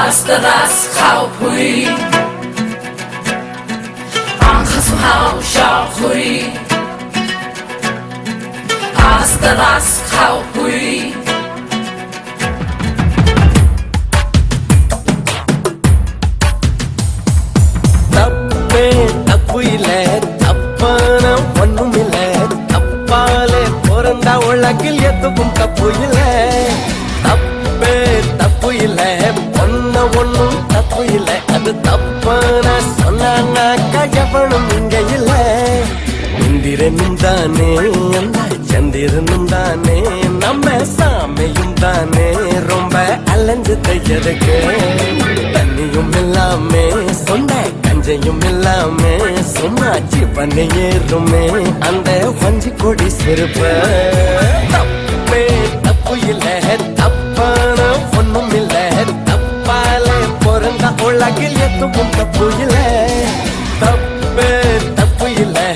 Hasta las khao pui Ang khasu hao shao pui Hasta las khao pui Tappe tappuile tappana onnumile tappale poranda ulagil eduvum tappuile tappe tappuile onna onnum tappuile adu tappana sonnana kayavanum inga illa indirenum daane anda chandiranum daane namme saameyum daane romba alanju theyadukku tanniyum illame sonda kanjayum illame summa jeevane yerume ande vanji kodi sirupa tappe tappu illa tappana onnum illa tappale poranda ulagil eduvum tappu illa tappe tappu illa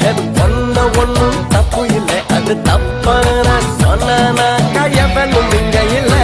onna onnum tappu illa adu tappana sonnana kayavanum inga illa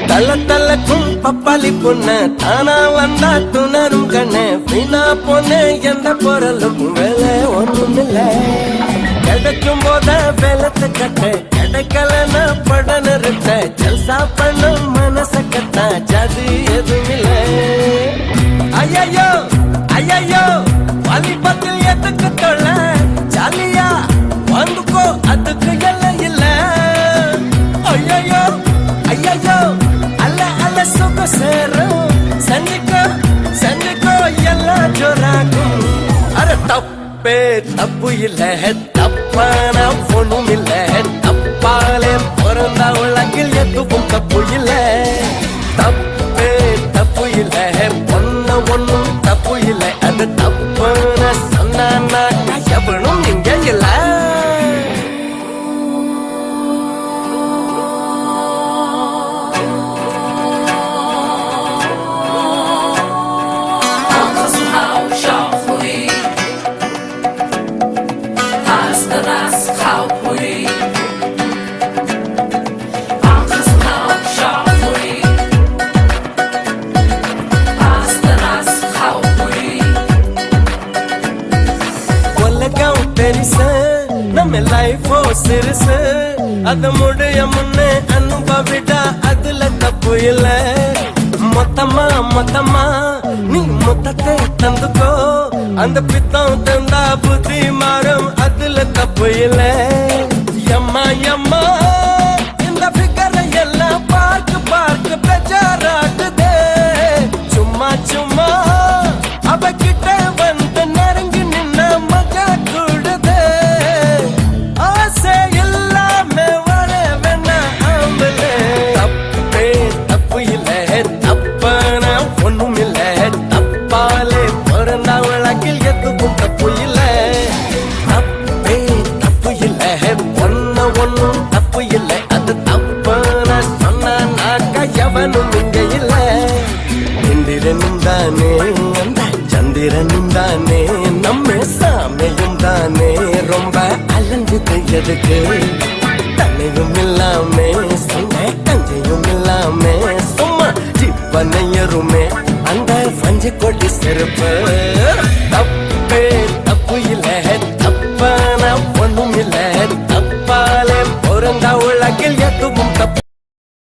தல தலக்கும் பப்பாளி பொண்ணு தானா வந்தா துணரும் கண்ணு வீணா பொண்ணு எந்த பொருளும் வேலை ஒன்றும் இல்லை கிடைக்கும் போத வேலத்தை கட்ட கிடைக்கலன்னா படம் நிறுத்த ஜல்சா பண்ணும் மனச கட்ட ஜாதி எதுவும் இல்லை ஐயோ ஐயோ வாலிபத்தில் எதுக்கு தொல்ல ஜாலியா வந்துக்கோ அதுக்கு எல்லாம் இல்லை ஐயோ ஐயோ सुख सेरो संजिको यल्ला जोरागु अरे तप्पे तप्पु इल्ले तप्पाना फोनुम इल्ले तप्पाले पोरंदा उलगिल एदुवुम तप्पु इल्ले तप्पे तप्पु इल्ले पोन्न ओन्नुम तप्पु इल्ले अदु तप्पाना सन्नाना कायवनुम इंगे इल्ले நம்ம லைஃப் சிறுசு அது முடிய முன்னே அனுபவிடா அதுல தப்பு இல்ல மொத்தமா நீ மொத்தத்தை தந்துக்கோ அந்த பித்தம் தந்தா புத்தி மாறும் அதுல தப்பு இல்ல எம்மா இந்த பிகரை எல்லாம் பார்க்க பெஜாராகுதே சும்மா அவகிட்ட வந்து நெருங்கி நின்ன மஜா கூடுதே ஆசை எல்லாமே வர வேணா ஆம்பலே தப்பே தப்பு இல்லை தப்பான ஒண்ணும் இல்லை தப்பாலே பிறந்தா உலகில் எதுவும் தப்பு இல்லை தப்பே தப்பு இல்லை ஒன்னும் தப்பு இல்லை அது தப்பான சொன்னா நாக்க எவனும் இங்க இல்லை இந்திரனும் தானே அந்த சந்திரனும் தானே நம்ம சாமியும் தானே ரொம்ப அலஞ்சது எதுக்கு தன்னையும் இல்லாமே சொன்ன கஞ்சையும் இல்லாமே சும்மா ஜீவனையருமே அந்த வஞ்சி கொடி செருப்பு